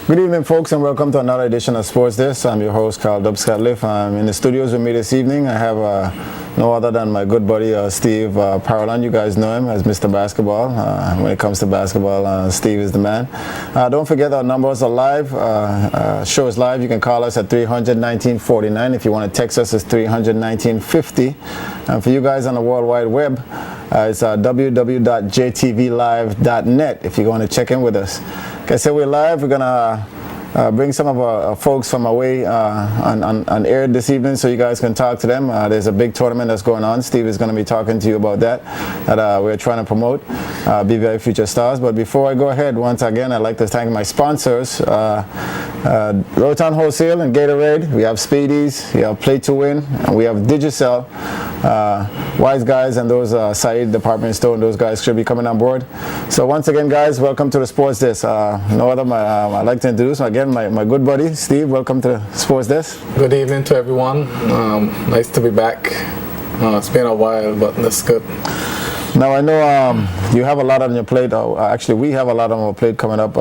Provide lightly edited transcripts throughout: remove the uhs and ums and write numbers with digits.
Good evening, folks, and welcome to another edition of Sports Desk. I'm your host, Carl Dubscatliff. I'm in the studios with me this evening. I have no other than my good buddy, Steve Parolan. You guys know him as Mr. Basketball. When it comes to basketball, Steve is the man. Don't forget our numbers are live. Show is live. You can call us at 300-1949. If you want to text us, it's 300-1950. And for you guys on the World Wide Web, it's www.jtvlive.net if you want to check in with us. Like I said, we're live. We're going to bring some of our folks from away on air this evening so you guys can talk to them. There's a big tournament that's going on. Steve is going to be talking to you about that we're trying to promote, BVI Future Stars. But before I go ahead, once again, I'd like to thank my sponsors, Rotan Wholesale and Gatorade. We have Speedies, we have Play to Win, and we have Digicel. Wise Guys and those Saeed Department Store, and those guys should be coming on board. So once again, guys, welcome to the Sports Desk. No other, I'd like to introduce again my good buddy Steve. Welcome to the Sports Desk. Good evening to everyone. Nice to be back. It's been a while, but that's good. Now I know you have a lot on your plate. Actually, we have a lot on our plate coming up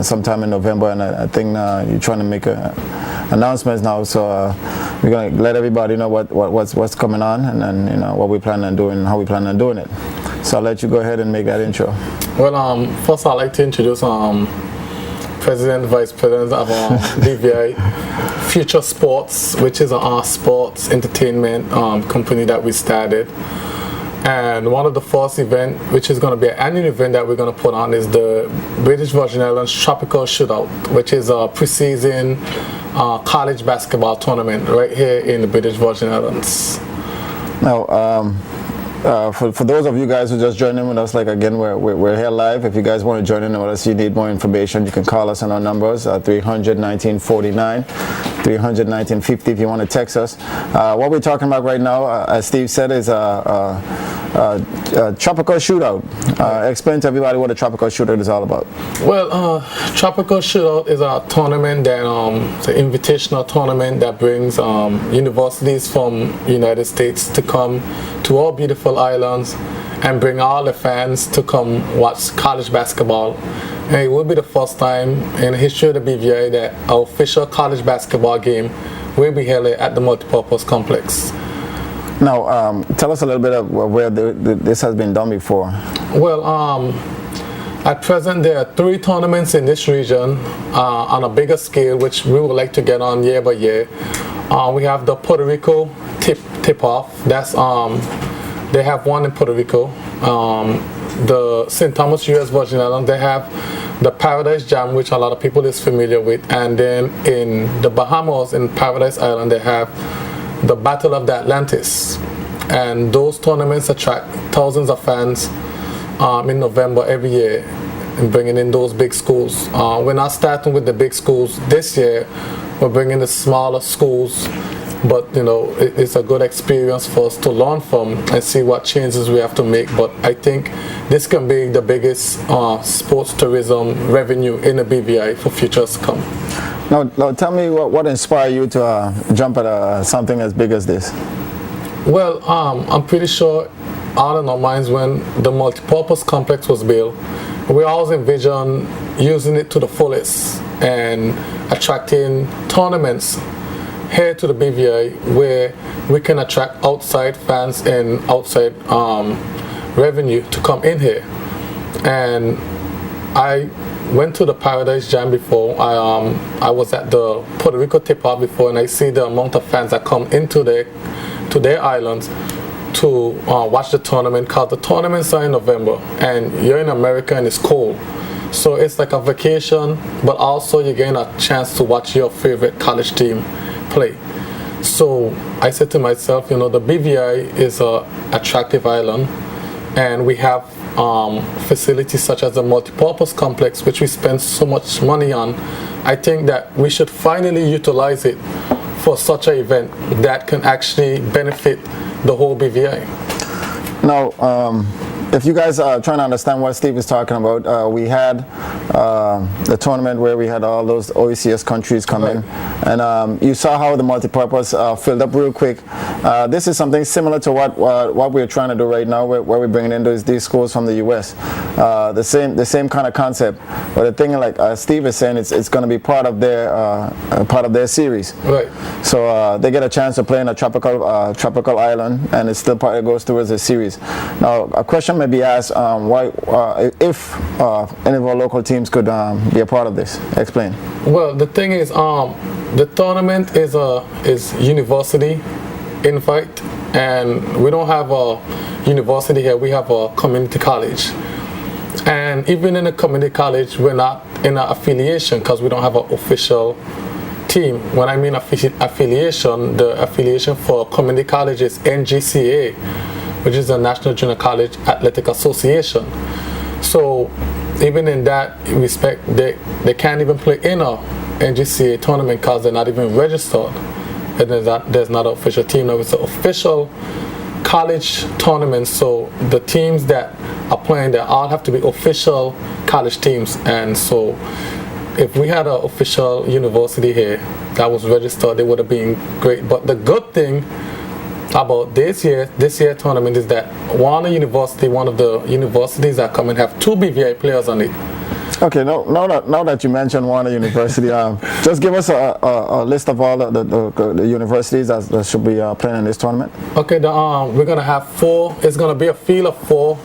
sometime in November, and I think you're trying to make announcements now. So we're gonna let everybody know what's coming on, and then what we plan on doing, and how we plan on doing it. So I'll let you go ahead and make that intro. Well, first I'd like to introduce President, Vice President of BVI Future Sports, which is our sports entertainment company that we started. And one of the first event, which is going to be an annual event that we're going to put on, is the British Virgin Islands Tropical Shootout, which is a preseason college basketball tournament right here in the British Virgin Islands. Now, for those of you guys who just joined in with us, like again, we're here live. If you guys want to join in with us, you need more information, you can call us on our numbers, 300-1949, 300-1950 if you want to text us. What we're talking about right now, as Steve said, is a tropical shootout. Explain to everybody what a tropical shootout is all about. Well, tropical shootout is a tournament that it's an invitational tournament that brings universities from United States to come to our beautiful islands and bring all the fans to come watch college basketball. And it will be the first time in the history of the BVI that our official college basketball game will be held at the multipurpose complex. Now, tell us a little bit of where this has been done before. Well, at present there are 3 tournaments in this region on a bigger scale, which we would like to get on year by year. We have the Puerto Rico tip-off. That's they have one in Puerto Rico. The St. Thomas U.S. Virgin Islands, they have the Paradise Jam, which a lot of people is familiar with, and then in the Bahamas, in Paradise Island, they have the Battle of the Atlantis, and those tournaments attract thousands of fans in November every year, and bringing in those big schools. We're not starting with the big schools this year. We're bringing the smaller schools, but it's a good experience for us to learn from and see what changes we have to make. But I think this can be the biggest sports tourism revenue in the BVI for futures to come. Now tell me what inspired you to jump at something as big as this? Well, I'm pretty sure all in our minds when the multipurpose complex was built, we always envisioned using it to the fullest and attracting tournaments here to the BVI where we can attract outside fans and outside revenue to come in here. And I went to the Paradise Jam before. I was at the Puerto Rico tip-off before, and I see the amount of fans that come into their islands to watch the tournament, because the tournaments are in November and you're in America and it's cold. So it's like a vacation, but also you gain a chance to watch your favorite college team play. So I said to myself, the BVI is an attractive island, and we have facilities such as the multipurpose complex, which we spend so much money on. I think that we should finally utilize it for such an event that can actually benefit the whole BVI. Now, if you guys are trying to understand what Steve is talking about, we had the tournament where we had all those OECS countries come in, and you saw how the multipurpose filled up real quick. This is something similar to what we're trying to do right now, where we're bringing in these schools from the U.S. The same kind of concept, but the thing, like Steve is saying, it's going to be part of their series. Right. So they get a chance to play in a tropical island, and it still it goes towards the series. Now, a question may be asked: why, if any of our local teams could be a part of this? Explain. Well, the thing is, the tournament is university invite, and we don't have a university here. We have a community college, and even in a community college, we're not in an affiliation because we don't have an official team. When I mean affiliation, the affiliation for community college is NGCA, which is the National Junior College Athletic Association. So even in that respect, they can't even play in a NGCA tournament because they're not even registered. And there's not an official team. Now it's an official college tournament, so the teams that are playing there all have to be official college teams. And so if we had an official university here that was registered, it would have been great. But the good thing about this year tournament is that Warner University, one of the universities that come and have 2 BVI players on it. Okay, now that you mentioned Warner University, just give us a list of all the universities that should be playing in this tournament. Okay, we're going to have 4. It's going to be a field of 4.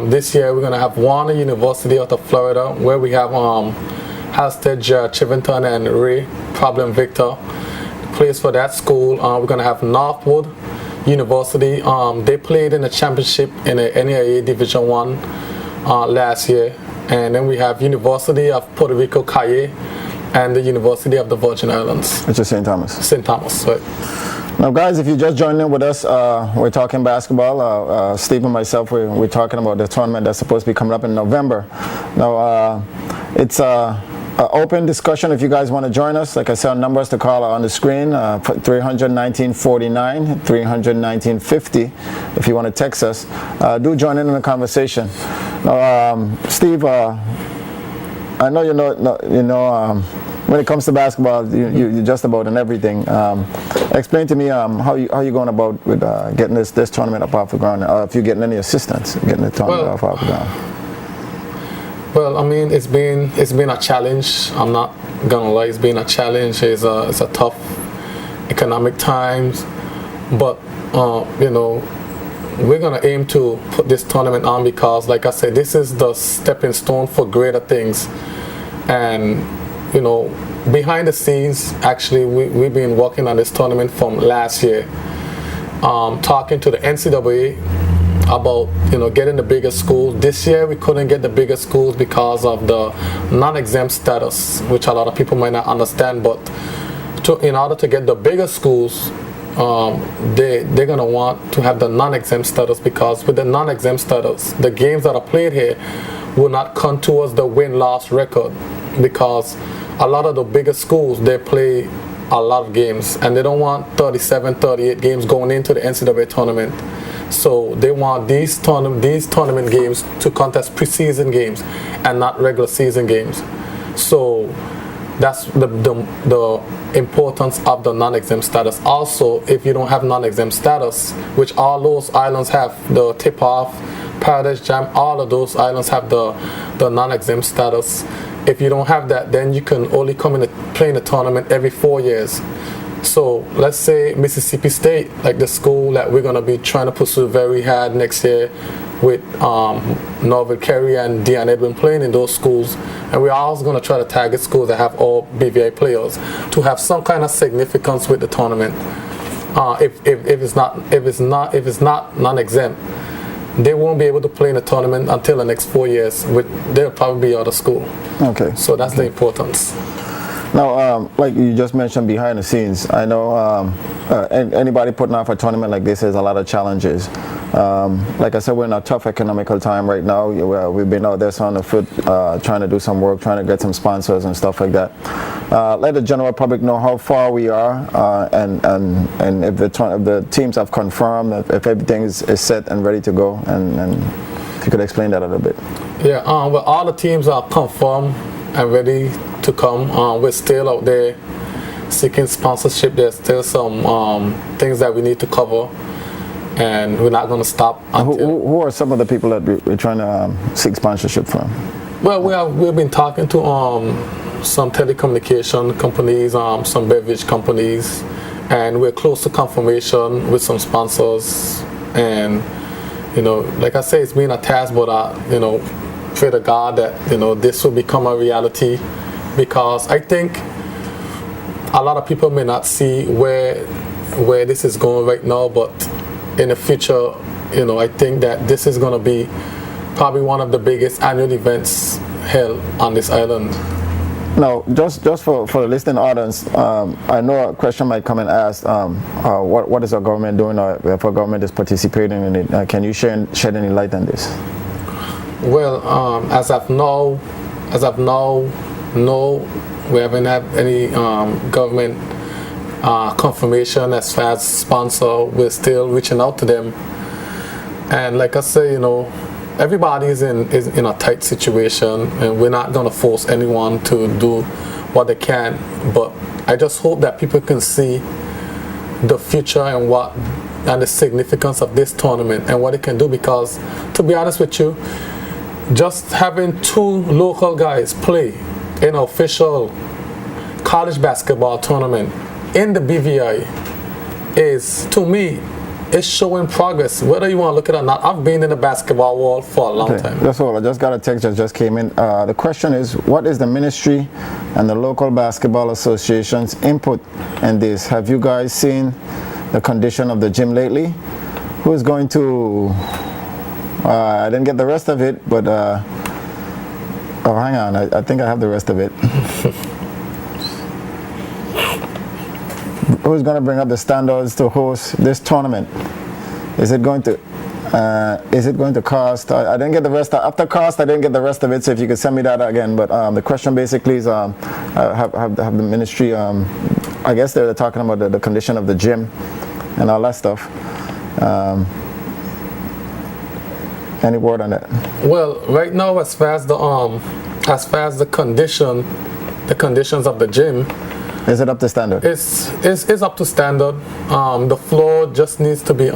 This year we're going to have Warner University out of Florida, where we have Halstead, Chivington, and Ray Problem Victor plays for that school. We're going to have Northwood University. They played in the championship in the NAIA Division 1 last year. And then we have University of Puerto Rico, Cayey, and the University of the Virgin Islands. Which is St. Thomas. St. Thomas, right. Now, guys, if you just joined in with us, we're talking basketball. Steve and myself, we're talking about the tournament that's supposed to be coming up in November. Now, it's an open discussion. If you guys want to join us, like I said, numbers to call are on the screen, 300-1949, 300-1950. If you want to text us, do join in the conversation. Now, Steve, I know you know when it comes to basketball, you're just about in everything. Explain to me how you going about with getting this tournament up off the ground, if you're getting any assistance getting the tournament off the ground. Well, I mean, it's been a challenge. I'm not gonna lie, it's been a challenge. It's a tough economic times, but we're gonna aim to put this tournament on because, like I said, this is the stepping stone for greater things. And behind the scenes, actually, we've been working on this tournament from last year, talking to the NCAA about getting the bigger schools. This year we couldn't get the bigger schools because of the non-exempt status, which a lot of people might not understand. But in order to get the bigger schools, they're gonna want to have the non-exempt status, because with the non-exempt status, the games that are played here will not count towards the win-loss record, because a lot of the bigger schools, they play a lot of games and they don't want 37, 38 games going into the NCAA tournament. So they want these tournament games to count as preseason games and not regular season games. So that's the importance of the non-exempt status. Also, if you don't have non-exempt status, which all those islands have, the Tip-Off, Paradise Jam, all of those islands have the non-exempt status. If you don't have that, then you can only come in and play in the tournament every 4 years. So let's say Mississippi State, like the school that we're going to be trying to pursue very hard next year with Norville Carey and Deion Edwin playing in those schools. And we're also going to try to target schools that have all BVI players to have some kind of significance with the tournament. If it's not non-exempt, they won't be able to play in the tournament until the next 4 years. They'll probably be out of school. Okay. So that's the importance. Now, like you just mentioned behind the scenes, I know anybody putting off a tournament like this has a lot of challenges. Like I said, we're in a tough economical time right now. We've been out there on the foot trying to do some work, trying to get some sponsors and stuff like that. Let the general public know how far we are, and if the teams have confirmed, if everything is set and ready to go, and you could explain that a little bit. Yeah, well, all the teams are confirmed and ready to come. We're still out there seeking sponsorship. There's still some things that we need to cover, and we're not going to stop until. Who are some of the people that we're trying to seek sponsorship from? Well, we've been talking to some telecommunication companies, some beverage companies, and we're close to confirmation with some sponsors. And like I say, it's been a task, but pray to God that this will become a reality, because I think a lot of people may not see where this is going right now, but in the future, I think that this is going to be probably one of the biggest annual events held on this island. Now, just for the listening audience, I know a question might come and ask, what is our government doing, or if our government is participating in it? Can you shed any light on this? Well, as of now, no, we haven't had any government confirmation as far as sponsor. We're still reaching out to them, and like I say, everybody is in a tight situation, and we're not going to force anyone to do what they can. But I just hope that people can see the future and the significance of this tournament and what it can do. Because, to be honest with you, just having two local guys play in an official college basketball tournament in the BVI is, to me, it's showing progress, whether you want to look at it or not. I've been in the basketball world for a long time. That's all. I just got a text that just came in. The question is, what is the ministry and the local basketball association's input in this? Have you guys seen the condition of the gym lately? Who is going to... I didn't get the rest of it, but... oh, hang on. I think I have the rest of it. Who's going to bring up the standards to host this tournament? Is it going to cost? I didn't get the rest. After cost, I didn't get the rest of it. So if you could send me that again. But the question basically is, have the ministry? I guess they're talking about the condition of the gym and all that stuff. Any word on that? Well, right now, as far as the conditions of the gym. Is it up to standard? It's up to standard. The floor just needs to be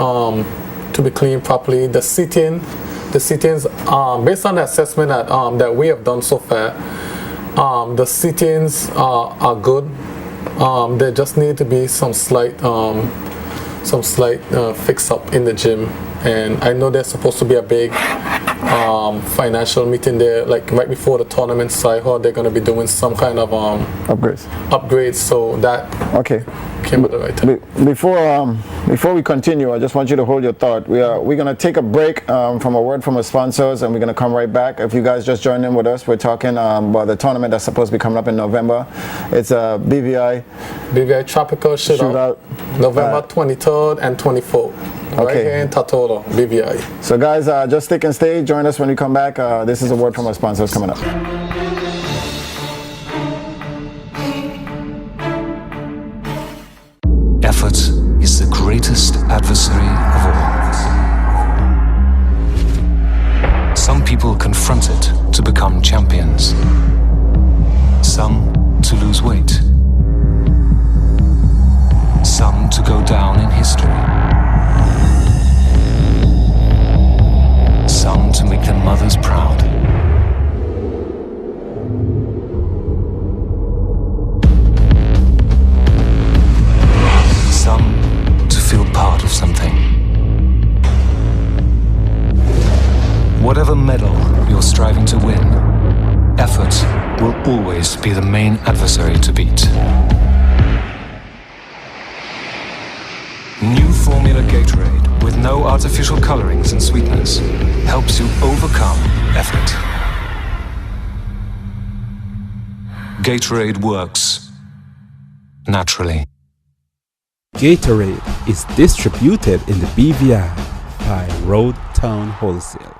cleaned properly. The sittings, based on the assessment that we have done so far, the sittings are good. There just need to be some slight fix up in the gym. And I know there's supposed to be a big financial meeting there, like right before the tournament. So I heard they're going to be doing some kind of upgrades. So that came at the right time. Before we continue, I just want you to hold your thought. We're going to take a break from a word from our sponsors, and we're going to come right back. If you guys just joined in with us, we're talking about the tournament that's supposed to be coming up in November. It's a BVI Tropical Shootout. November 23rd and 24th. Right here in Tatola, BVI. So guys, just stick and stay. Join us when we come back. This is a word from our sponsors coming up. Effort is the greatest adversary of all. Some people confront it to become champions. Some to lose weight. Some to go down in history. Some to make their mothers proud. Some to feel part of something. Whatever medal you're striving to win, effort will always be the main adversary to beat. New Formula Gatorade, with no artificial colorings and sweeteners, helps you overcome effort. Gatorade works naturally. Gatorade is distributed in the BVI by Road Town Wholesale.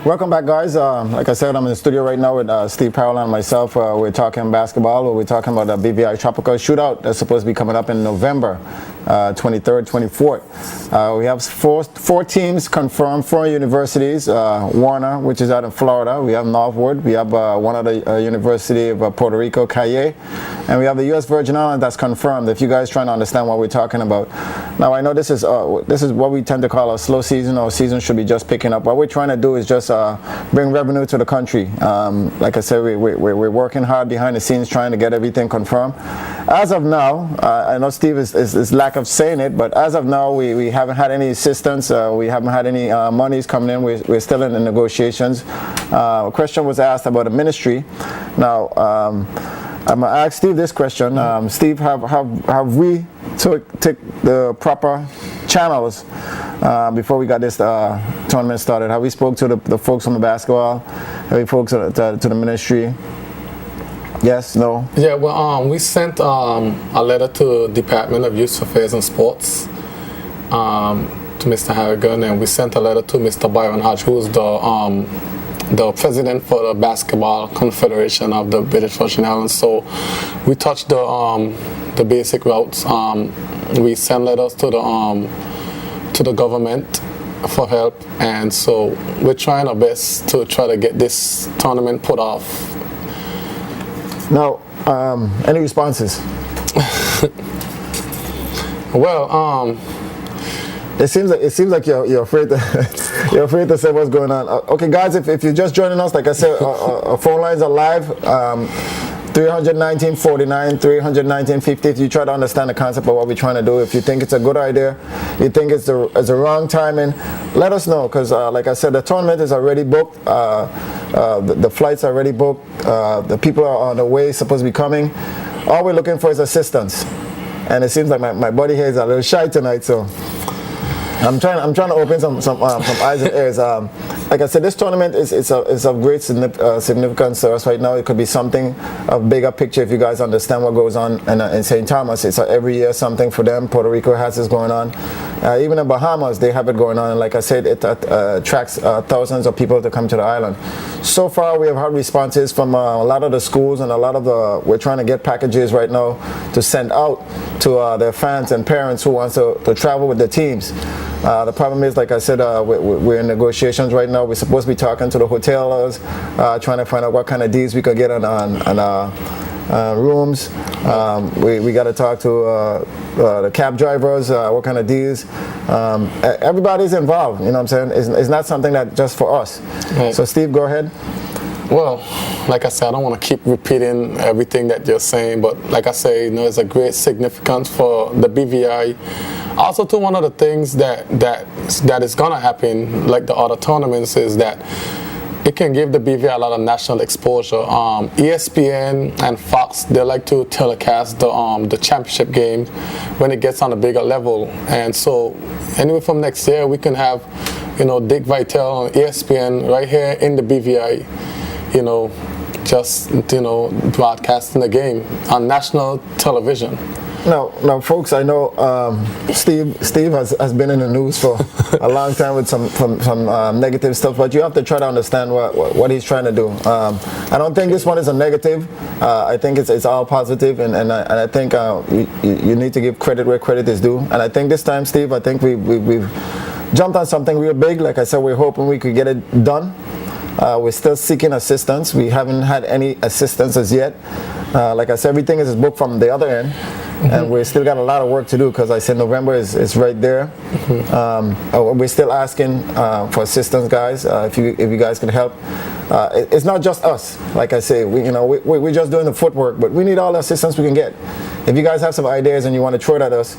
Welcome back, guys. Like I said, I'm in the studio right now with Steve Powell and myself. We're talking basketball. We're talking about the BVI Tropical Shootout that's supposed to be coming up in November. 23rd, 24th. We have four teams confirmed, 4 universities. Warner, which is out in Florida. We have Northwood. We have one of the University of Puerto Rico, Calle. And we have the U.S. Virgin Islands that's confirmed, if you guys trying to understand what we're talking about. Now, I know this is what we tend to call a slow season, or season should be just picking up. What we're trying to do is just bring revenue to the country. Like I said, we're working hard behind the scenes trying to get everything confirmed. As of now, I know Steve is lack of saying it, but as of now, we haven't had any assistance. We haven't had any monies coming in. We're still in the negotiations. A question was asked about a ministry. Now, I'm going to ask Steve this question. Steve, have we took the proper channels before we got this tournament started? Have we spoke to the folks from the basketball? Have we spoke to the ministry? Yes, no? Yeah, well, we sent a letter to Department of Youth Affairs and Sports to Mr. Harrigan, and we sent a letter to Mr. Byron Hodge, who's the president for the Basketball Confederation of the British Virgin Islands. So we touched the basic routes. We sent letters to the government for help, and so we're trying our best to try to get this tournament put off. Now, any responses? Well, it seems like you're afraid to you're afraid to say what's going on. Okay, guys, if you're just joining us, like I said, our phone lines are live. 319-49, 319-50. If you try to understand the concept of what we're trying to do, if you think it's a good idea, you think it's the wrong timing, let us know, because like I said, the tournament is already booked. The flights are already booked. The people are on the way, supposed to be coming. All we're looking for is assistance. And it seems like my buddy here is a little shy tonight, so I'm trying to open some eyes and ears. Like I said, this tournament is of great significance to us right now. It could be something of bigger picture if you guys understand what goes on in St. Thomas. It's every year something for them. Puerto Rico has this going on. Even in Bahamas, they have it going on. And like I said, it attracts thousands of people to come to the island. So far, we have had responses from a lot of the schools and a lot of we're trying to get packages right now to send out to their fans and parents who want to travel with the teams. The problem is, like I said, we're in negotiations right now. We're supposed to be talking to the hoteliers, trying to find out what kind of deals we could get on rooms. We got to talk to the cab drivers, what kind of deals. Everybody's involved, you know what I'm saying? It's not something that just for us. Right. So Steve, go ahead. Well, like I said, I don't want to keep repeating everything that you're saying, but like I say, it's a great significance for the BVI. Also, too, one of the things that is going to happen, like the other tournaments, is that it can give the BVI a lot of national exposure. ESPN and Fox, they like to telecast the championship game when it gets on a bigger level. And so, anyway, from next year, we can have, Dick Vitale on ESPN right here in the BVI. Just broadcasting the game on national television. Now, folks, I know Steve has been in the news for a long time with some negative stuff, but you have to try to understand what he's trying to do. I don't think this one is a negative. I think it's all positive, and I think you need to give credit where credit is due. And I think this time, Steve, I think we've jumped on something real big. Like I said, we're hoping we could get it done. We're still seeking assistance. We haven't had any assistance as yet. Like I said, everything is booked from the other end, and we still got a lot of work to do, because I said November is right there. We're still asking for assistance, guys. If you guys can help. It's not just us. Like I say, we're just doing the footwork, but we need all the assistance we can get. If you guys have some ideas and you want to throw it at us,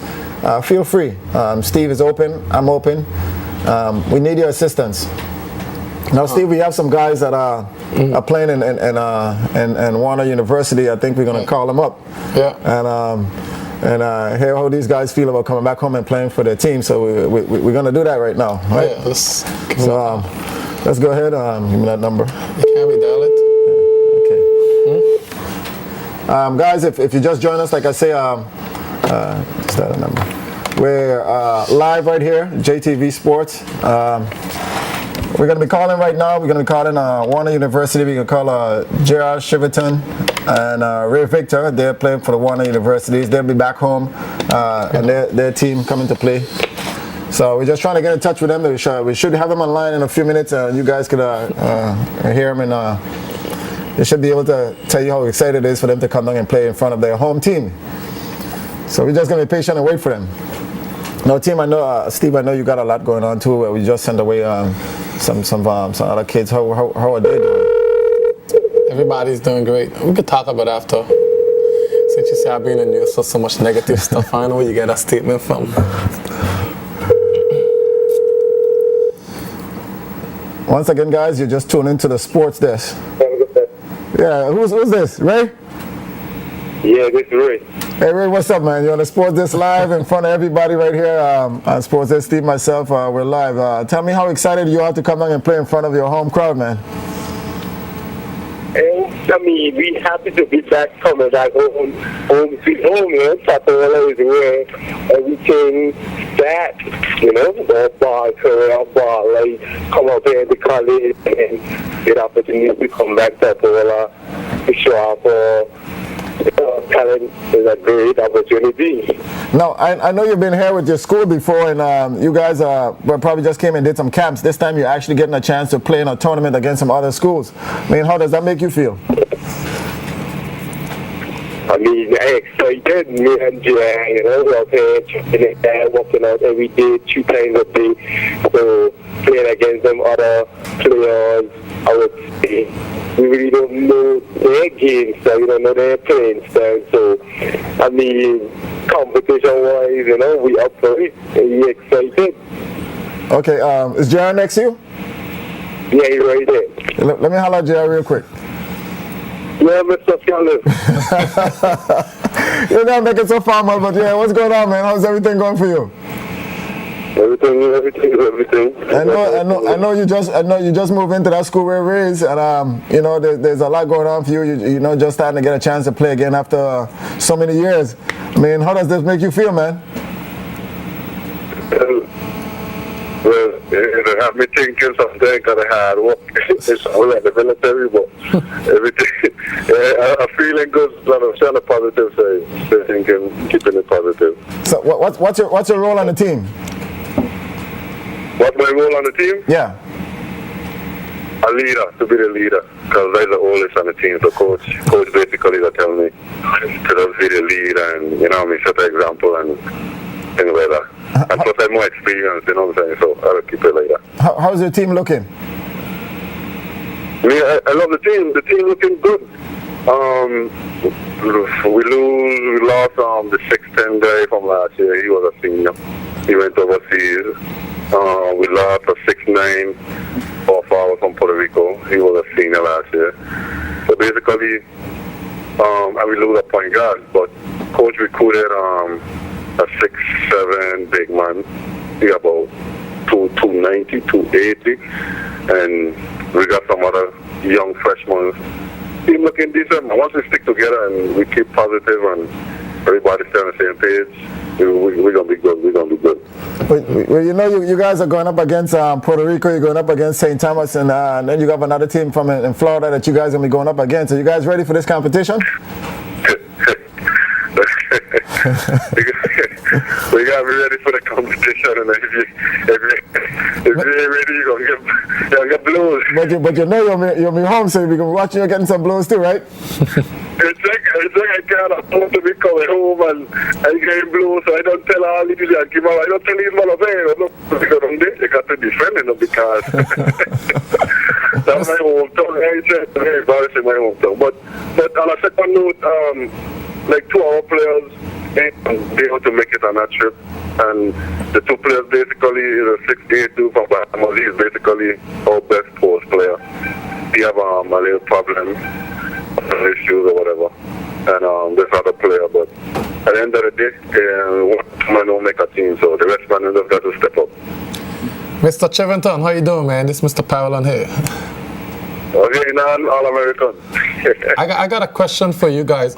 feel free. Steve is open. I'm open. We need your assistance. Now, Steve, we have some guys that are playing in Warner University. I think we're going to call them up. Yeah. And hear how these guys feel about coming back home and playing for their team. So we're going to do that right now. Right? Yeah. Let's go ahead. Give me that number. Can we dial it? Okay. Guys, if you just join us, like I say, just that number. We're live right here, JTV Sports. We're going to be calling right now. We're going to be calling Warner University. We're going to call Gerard Shiverton. and Ray Victor. They're playing for the Warner Universities. They'll be back home, and their team coming to play. So we're just trying to get in touch with them. We should have them online in a few minutes, and you guys could hear them, and they should be able to tell you how excited it is for them to come down and play in front of their home team. So we're just going to be patient and wait for them. Now, team, I know, Steve, I know you got a lot going on too. We just sent away some other kids. How are they doing? Everybody's doing great. We could talk about after. Since you say I've been in the news for so much negative stuff, I know where you get that statement from. Once again, guys, you're just tuning into the sports desk. Yeah, who's this? Ray? Yeah, this is Ray. Hey Ray, what's up, man? You're on the Sports Desk live in front of everybody right here on Sports Desk. Steve, myself, we're live. Tell me how excited you are to come down and play in front of your home crowd, man. I mean, we happy to be back, coming back home sweet home, man. Papola is where everything that, all ball, career ball, like, come out here to college and get opportunities to come back to Papola to show off talent is a great opportunity. Now, I know you've been here with your school before, and you guys probably just came and did some camps. This time you're actually getting a chance to play in a tournament against some other schools. I mean, how does that make you feel? I mean, I'm excited. Me and Jay, we're out here training there, working out every day, 2 times a day. So, playing against them other players, I would say, we really don't know their game style, we don't know their playing style. So, I mean, competition-wise, we up for it. We're excited. Okay, is JR next to you? Yeah, he's right there. Let me holler at JR real quick. Yeah, Mr. Scanlon. You're not making so formal, but yeah, what's going on, man? How's everything going for you? Everything. I know you just moved into that school where Ray is, and there's a lot going on for you. You know, just starting to get a chance to play again after so many years. I mean, how does this make you feel, man? Well, it had me thinking something kind of hard work. It's all like the military, but everything, I'm feeling good. I'm still on the positive side. Still thinking, keeping it positive. So, what's your role on the team? What's my role on the team? Yeah. A leader, to be the leader, because I'm the oldest on the team. So coach basically that tell me to just be the leader and set the example and things like that. And plus I have more experience, what I'm saying, so I'll keep it like that. How's your team looking? I love the team. The team looking good. We lost the 6'10" guy from last year. He was a senior. He went overseas. We lost a 6'9" off from Puerto Rico. He was a senior last year. So basically, and we lose a point guard, but coach recruited a 6'7" big man. He about 290, 280, and we got some other young freshmen. Team looking decent. Once we stick together and we keep positive and everybody stay on the same page, we're gonna be good. We're gonna be good. Well, you guys are going up against Puerto Rico. You're going up against St. Thomas, and then you have another team from in Florida that you guys are gonna be going up against. Are you guys ready for this competition? We gotta be ready for the competition, and if you're ready, you're gonna get blows. But you'll be home, so you'll be watching you getting some blows too, right? It's like I can't afford to be coming home and getting blows, so I don't tell all these I don't tell these motherfuckers, because I'm there, they got to defend them because that's my hometown. I said very embarrassing my hometown. But on a second note, like 2 of our players, they have to make it on that trip. And the 2 players basically is a 6'8" dude from Bahamas. He's basically our best post player. He have a little problem, issues or whatever. And this other player, but at the end of the day, one man don't make a team, so the rest man just got to step up. Mr. Chevington, how you doing, man? This is Mr. Powell here. Okay, now all American. I got a question for you guys.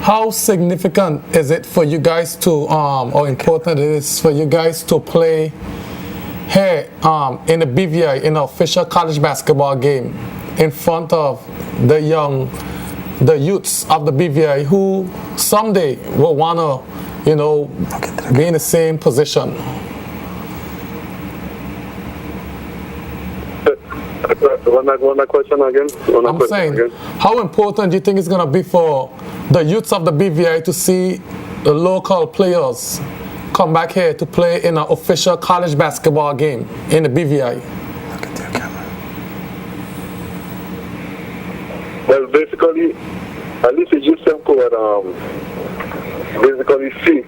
How significant is it for you guys to, or important it is for you guys to play here in the BVI, in an official college basketball game, in front of the young the youths of the BVI who someday will want to, be in the same position? One question again? I'm saying, how important do you think it's going to be for the youths of the BVI to see the local players come back here to play in an official college basketball game in the BVI? Look at your camera. Well, basically, at least the youth them could basically see,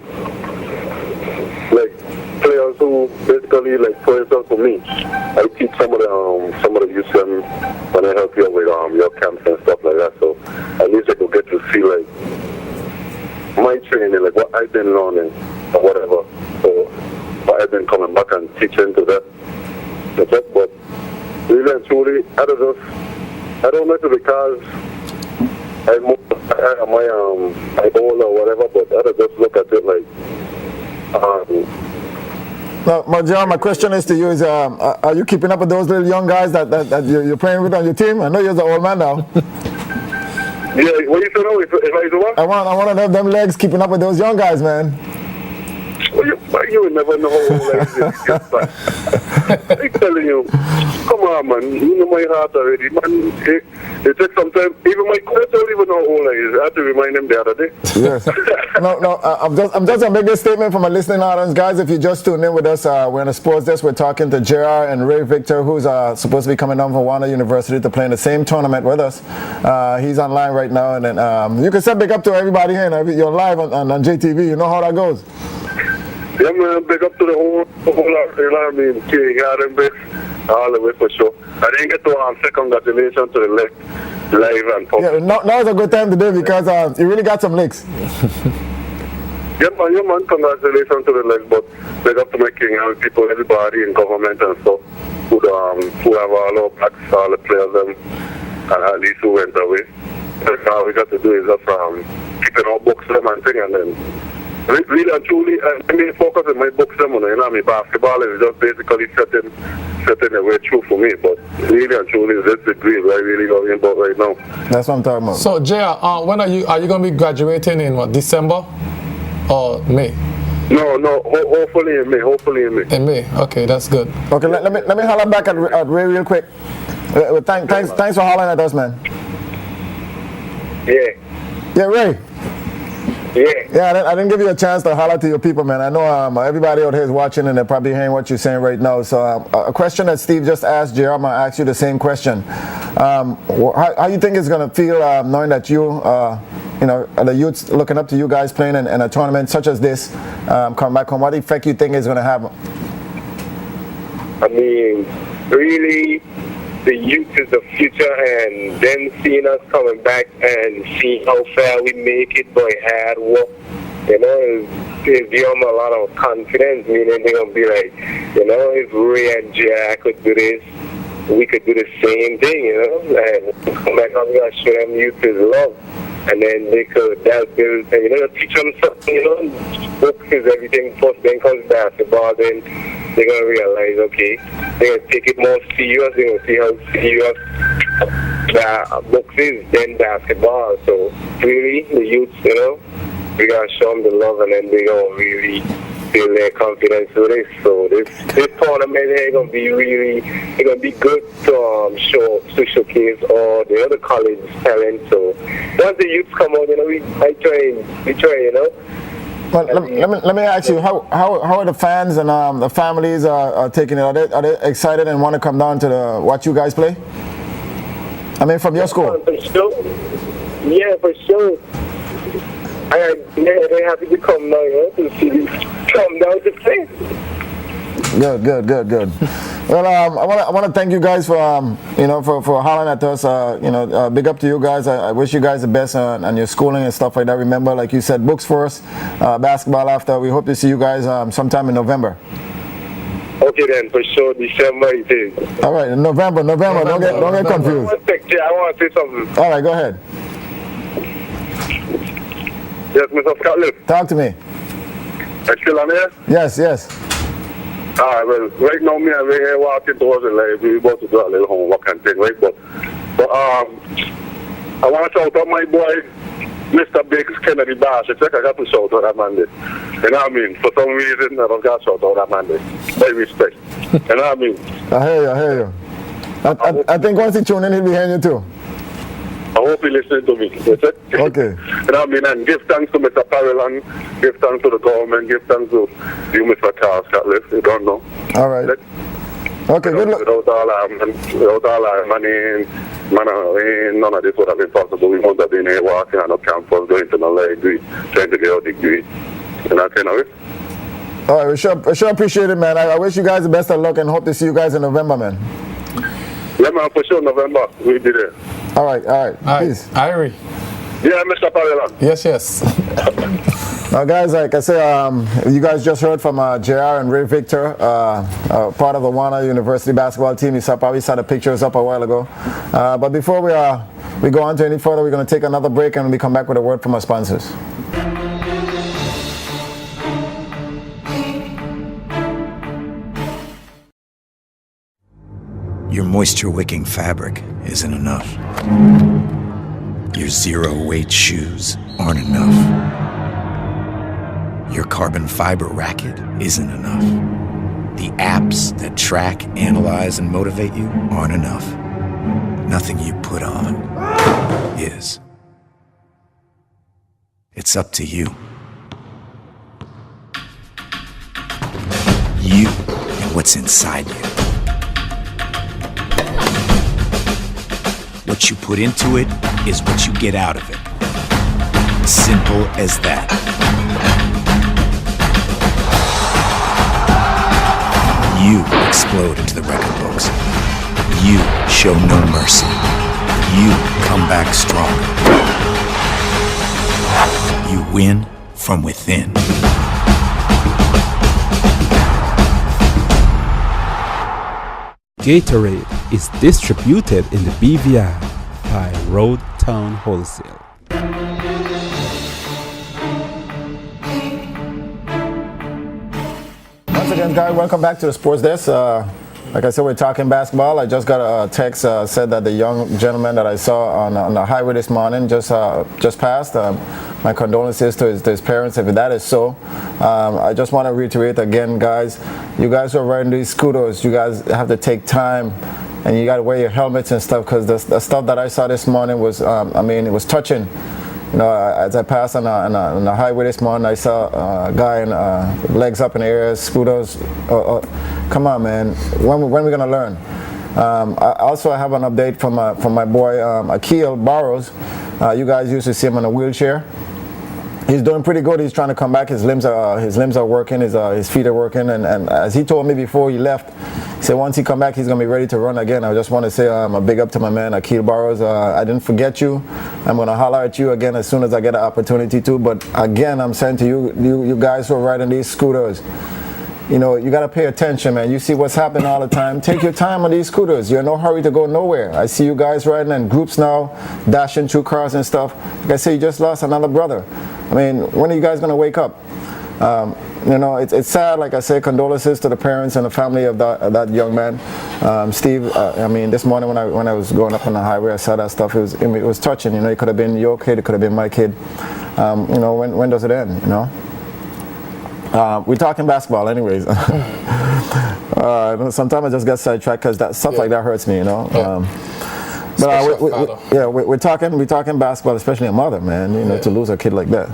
like, players who basically, like, for example, for me, I teach some of the youth them when I help you with your camps and stuff like that. So at least I could get to see, like, my training, like what I've been learning or whatever. So I've been coming back and teaching to that. But really and truly, I don't know if it's because I'm my goal or whatever, but I just look at it like. Now, John, my question is to you: are you keeping up with those little young guys that you're playing with on your team? I know you're the old man now. Yeah, what you say now? If I do what? I want to have them legs keeping up with those young guys, man. Well, you will never know how old I I'm telling you, come on, man. You know my heart already, man. It takes some time. Even my coach don't even know how old I is. I had to remind him the other day. Yes. I'm just gonna make this statement for my listening audience, guys. If you just tuned in with us, we're in a sports desk. We're talking to JR and Ray Victor, who's supposed to be coming down from Warner University to play in the same tournament with us. He's online right now, and then you can say big up to everybody here. You're live on JTV. You know how that goes. Yeah, man, big up to the whole King Garden base, all the way for sure. I didn't get to say congratulations to the live and pop. Yeah, now is a good time today because you really got some licks. Yeah, man, congratulations to the legs, but big up to my King and people, everybody in government and stuff, who have all our backs, all the players, and at least who went away. That's all we got to do is just keeping our books them and thing, and then really and truly, I mean, focus on my books, my basketball is just basically setting the way through for me. But really and truly, that's the dream I really going about right now. That's what I'm talking about. So, Jay, when are you going to be graduating in what, December or May? No, hopefully in May. In May, okay, that's good. Okay, let me holler back at Ray real quick. Thanks for hollering at us, man. Yeah, Ray. Yeah, I didn't give you a chance to holler to your people, man. I know everybody out here is watching and they're probably hearing what you're saying right now. So a question that Steve just asked, JR, I'm going to ask you the same question. How you think it's going to feel knowing that the youths looking up to you guys playing in a tournament such as this, come back home? What effect you think is going to have? I mean, really, the youth is the future, and then seeing us coming back and seeing how far we make it by hard work, is give them a lot of confidence, meaning they're going to be like, if Ray and Jack could do this, we could do the same thing, and come back and we got to show them youth is love. And then they could build, and teach them something, books is everything. First, then comes basketball, then they're going to realize, okay, they're going to take it more serious, they're going to see how serious books is, then basketball. So, really, the youth, we got to show them the love, and then they're going to really feel their confidence with this. So, this tournament is going to be really, it's going to be good to showcase all the other college talent. So, once the youths come out, we try. Well, let me ask you, how are the fans and the families are taking it? Are they excited and want to come down to watch you guys play? I mean, from your school. For sure. Yeah, for sure. They're happy to come down, to see come down to play. Good. Well, I want to thank you guys for for hollering at us. Big up to you guys. I wish you guys the best on your schooling and stuff like that. Remember, like you said, books first, basketball after. We hope to see you guys sometime in November. Okay then, for sure, December it is. All right, November. Don't get confused. I want to say something. All right, go ahead. Yes, Mr. Scotland. Talk to me. Are you still on here? Yes. All right, well, right now, me and Ray here walking towards the library. We're about to do a little homework and thing, right? But I want to shout out my boy, Mr. Biggs Kennedy Bash. I think I got to shout out that man there. You know what I mean? For some reason, I don't got to shout out that man there. By respect. You know what I mean? I hear you. I think once he tune in, he'll be hearing you too. I hope he listening to me. Okay. You know what I mean? And give thanks to Mr. Parallon, give thanks to the government, give thanks to you, Mr. Charles Catlett. You don't know. All right. Okay, good luck. Without all our money, none of this would have been possible. We wouldn't have been here walking on a campus, going to no degree, trying to get our degree. And that's it. All right, we sure appreciate it, man. I wish you guys the best of luck and hope to see you guys in November, man. Yeah, man, for sure, November, we'll be there. All right. Peace. Irie. Yeah, Mr. Parallon. Yes. Now, guys, like I say, you guys just heard from JR and Ray Victor, part of the Wana University basketball team. You probably saw the pictures up a while ago. But before we go on to any further, we're going to take another break and we come back with a word from our sponsors. Your moisture-wicking fabric isn't enough. Your zero-weight shoes aren't enough. Your carbon fiber racket isn't enough. The apps that track, analyze, and motivate you aren't enough. Nothing you put on is. It's up to you. You and what's inside you. What you put into it is what you get out of it. Simple as that. You explode into the record books. You show no mercy. You come back stronger. You win from within. Gatorade is distributed in the BVI by Road Town Wholesale. Once again, guys, welcome back to the Sports Desk. Like I said, we're talking basketball. I just got a text said that the young gentleman that I saw on the highway this morning just passed. My condolences to his parents if that is so. I just want to reiterate again, guys, you guys who are riding these scooters, you guys have to take time and you got to wear your helmets and stuff, because the stuff that I saw this morning was, it was touching. You know, as I passed on the highway this morning, I saw a guy in legs up in the air, scooters. Come on, man. When are we gonna learn? I have an update from my boy Akil Barrows. You guys used to see him in a wheelchair. He's doing pretty good. He's trying to come back. His limbs are working. His feet are working. And as he told me before he left, he said once he come back, he's gonna be ready to run again. I just want to say a big up to my man Akil Barrows. I didn't forget you. I'm gonna holler at you again as soon as I get an opportunity to. But again, I'm saying to you guys who are riding these scooters, you know, you got to pay attention, man. You see what's happening all the time. Take your time on these scooters. You're in no hurry to go nowhere. I see you guys riding in groups now, dashing through cars and stuff. Like I say, you just lost another brother. I mean, when are you guys going to wake up? You know, it's sad. Like I say, condolences to the parents and the family of that young man. Steve, this morning when I was going up on the highway, I saw that stuff. It was touching. You know, it could have been your kid. It could have been my kid. You know, when does it end, you know? We're talking basketball anyways. Sometimes I just get sidetracked because that stuff like that hurts me, you know. We're talking basketball, especially a mother, man, you know, to lose a kid like that.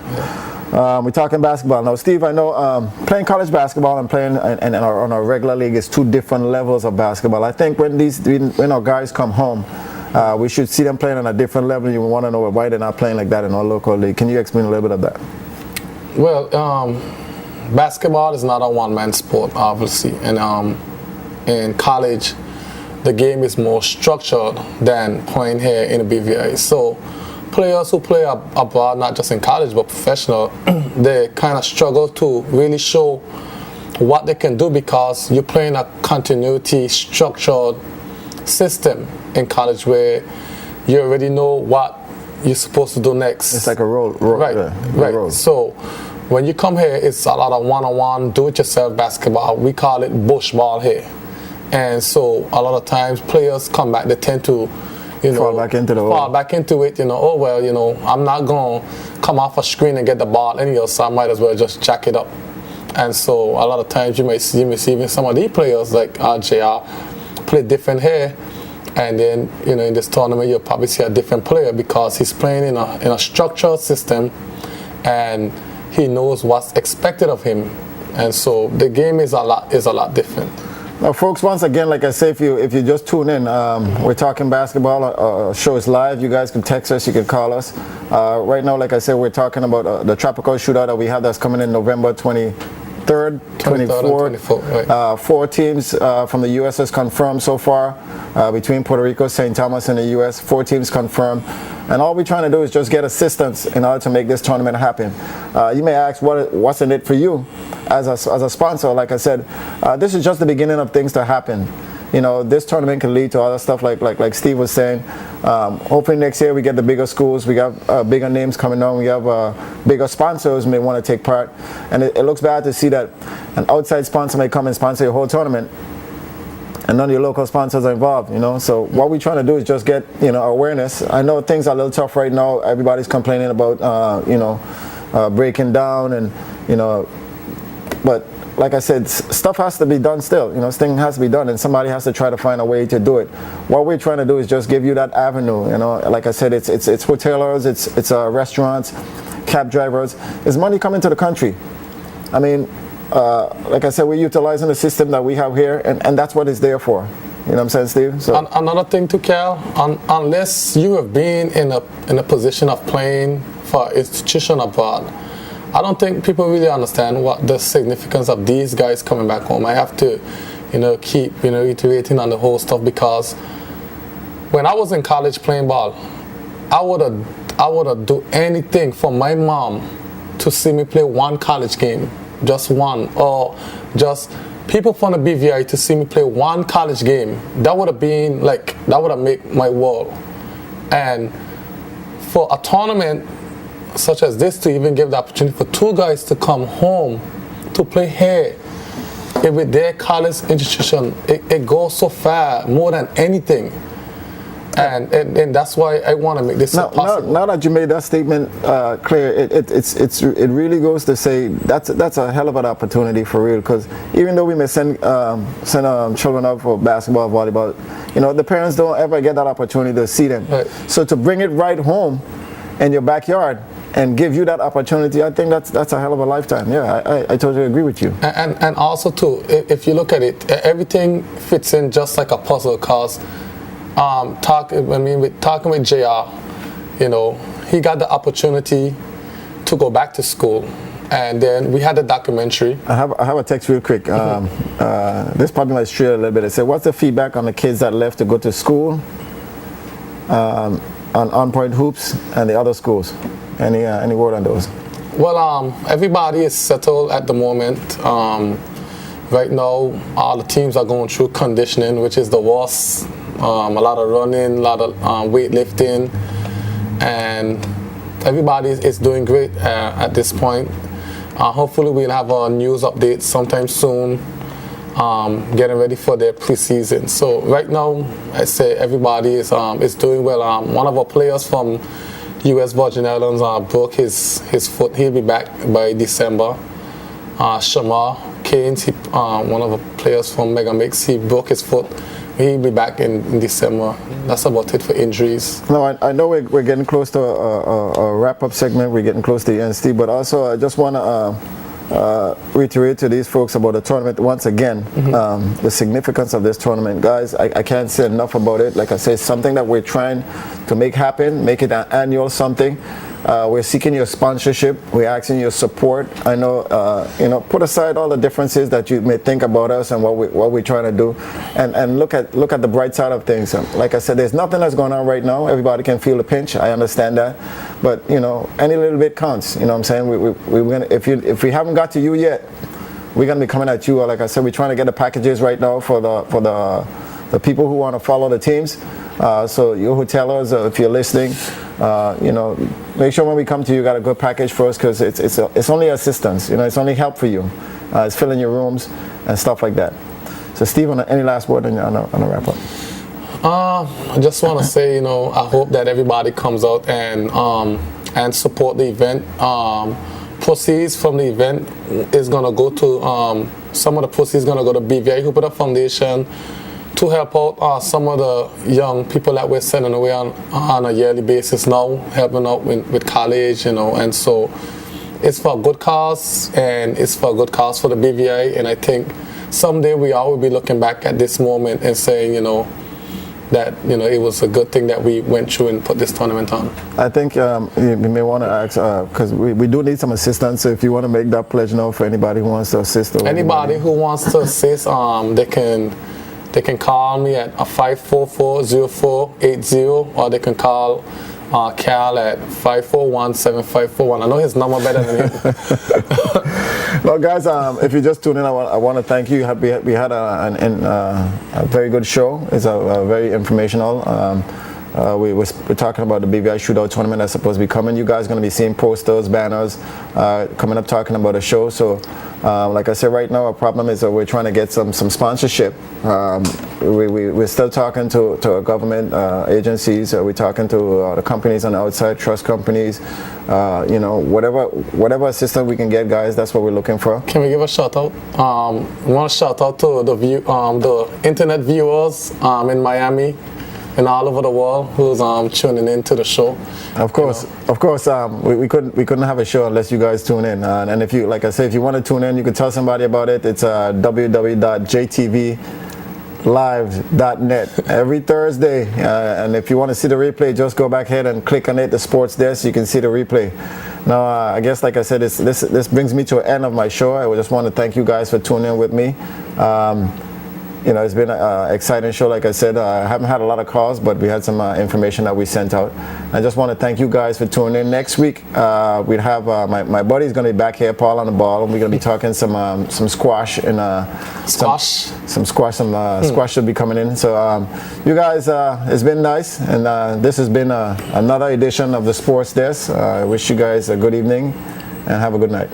We're talking basketball. Now, Steve, I know playing college basketball and playing on our regular league is two different levels of basketball. I think when our guys come home, we should see them playing on a different level. You want to know why they're not playing like that in our local league. Can you explain a little bit of that? Well, basketball is not a one-man sport, obviously, and in college, the game is more structured than playing here in the BVI. So, players who play abroad, not just in college but professional, they kind of struggle to really show what they can do because you're playing a continuity, structured system in college where you already know what you're supposed to do next. It's like a role. Right. So, when you come here, it's a lot of one-on-one, do-it-yourself basketball. We call it bush ball here. And so a lot of times players come back, they tend to, fall back into it. Oh well, I'm not going to come off a screen and get the ball anyway, so I might as well just jack it up. And so a lot of times you may see even some of these players like JR play different here. And then, in this tournament, you'll probably see a different player because he's playing in a structured system and he knows what's expected of him. And so the game is a lot different. Now, folks, once again, like I say, if you just tune in, we're talking basketball. Show is live. You guys can text us. You can call us. Right now, like I said, we're talking about the Tropical Shootout that we have that's coming in November 23rd, 24th. Right. 4 teams from the U.S. has confirmed so far between Puerto Rico, St. Thomas, and the U.S. 4 teams confirmed. And all we're trying to do is just get assistance in order to make this tournament happen. You may ask, what's in it for you as a sponsor? Like I said, this is just the beginning of things to happen. This tournament can lead to other stuff like Steve was saying. Hopefully next year we get the bigger schools, we got bigger names coming on, we have bigger sponsors may want to take part. And it looks bad to see that an outside sponsor may come and sponsor your whole tournament and none of your local sponsors are involved, So what we're trying to do is just get, awareness. I know things are a little tough right now. Everybody's complaining about, breaking down and, but like I said, stuff has to be done still. Thing has to be done and somebody has to try to find a way to do it. What we're trying to do is just give you that avenue, Like I said, it's hoteliers, it's restaurants, cab drivers. There's money coming to the country. I mean, like I said, we're utilizing the system that we have here, and that's what it's there for. You know what I'm saying, Steve? So another thing to Cal, unless you have been in a position of playing for an institution abroad, I don't think people really understand what the significance of these guys coming back home. I have to, keep iterating on the whole stuff because when I was in college playing ball, I would have do anything for my mom to see me play one college game. Just one, or just people from the BVI to see me play one college game. That would have been that would have made my world. And for a tournament such as this to even give the opportunity for 2 guys to come home to play here with their college institution, it goes so far, more than anything. And that's why I want to make this possible. Now that you made that statement clear, it really goes to say that's a hell of an opportunity for real. Because even though we may send children out for basketball, volleyball, the parents don't ever get that opportunity to see them. Right. So to bring it right home in your backyard and give you that opportunity, I think that's a hell of a lifetime. Yeah, I totally agree with you. And also too, if you look at it, everything fits in just like a puzzle. Cause talking with JR, he got the opportunity to go back to school, and then we had the documentary. I have a text real quick. This probably might stray a little bit. It said, "What's the feedback on the kids that left to go to school, on Point Hoops and the other schools? Any word on those?" Well, everybody is settled at the moment. Right now, all the teams are going through conditioning, which is the worst. A lot of running, a lot of weightlifting, and everybody is doing great at this point. Hopefully we'll have a news update sometime soon, getting ready for their preseason. So right now, I say everybody is doing well. One of our players from U.S. Virgin Islands broke his foot. He'll be back by December. Shamar Keynes, one of the players from Mega Mix, he broke his foot. He'll be back in December. That's about it for injuries. No, I know we're getting close to a wrap-up segment. We're getting close to the end, Steve. But also, I just want to reiterate to these folks about the tournament once again. The significance of this tournament, guys. I can't say enough about it. Like I said, it's something that we're trying to make happen, make it an annual something. We're seeking your sponsorship. We're asking your support. I know, put aside all the differences that you may think about us and what we're trying to do, and look at the bright side of things. Like I said, there's nothing that's going on right now. Everybody can feel the pinch. I understand that, but any little bit counts. You know what I'm saying? We're gonna, if we haven't got to you yet, we're gonna be coming at you. Like I said, we're trying to get the packages right now for the people who want to follow the teams. So you hoteliers, if you're listening, make sure when we come to you, got a good package for us, because it's only assistance. It's only help for you. It's filling your rooms and stuff like that. So Steve, any last word on the wrap up? I just want to say, you know, I hope that everybody comes out and support the event. Proceeds from the event is going to go to, some of the proceeds going to go to BVI Jupiter Foundation to help out some of the young people that we're sending away on a yearly basis now, helping out with college, you know, and so it's for a good cause, and it's for a good cause for the BVI, and I think someday we all will be looking back at this moment and saying, you know, that, you know, it was a good thing that we went through and put this tournament on. I think you may want to ask, because we do need some assistance, so if you want to make that pledge now for anybody who wants to assist. Or anybody who wants to assist, they can call me at 544-0480, or they can call Cal at 541-7541. I know his number better than you. Well, guys, if you just tuned in, I want to thank you. We had a very good show. It's a very informational. We're talking about the BVI Shootout Tournament that's supposed to be coming. You guys are going to be seeing posters, banners coming up talking about the show. So, like I said, right now our problem is that we're trying to get some sponsorship. We're still talking to our government agencies. We're talking to the companies on the outside, trust companies. You know, whatever assistance we can get, guys. That's what we're looking for. Can we give a shout out? We want to shout out to the internet viewers in Miami and all over the world who's tuning in to the show. Of course, you know. Of course. We couldn't have a show unless you guys tune in. And if you, like I said, if you want to tune in, you can tell somebody about it. It's www.jtvlive.net every Thursday. And if you want to see the replay, just go back ahead and click on it, the sports desk. You can see the replay. Now, I guess, like I said, this brings me to an end of my show. I just want to thank you guys for tuning in with me. You know, it's been an exciting show. Like I said, I haven't had a lot of calls, but we had some information that we sent out. I just want to thank you guys for tuning in. Next week, we'll have my buddy's going to be back here, Paul on the ball, and we're going to be talking some squash and squash. Some squash should be coming in. So, you guys, it's been nice, and this has been another edition of the Sports Desk. I wish you guys a good evening and have a good night.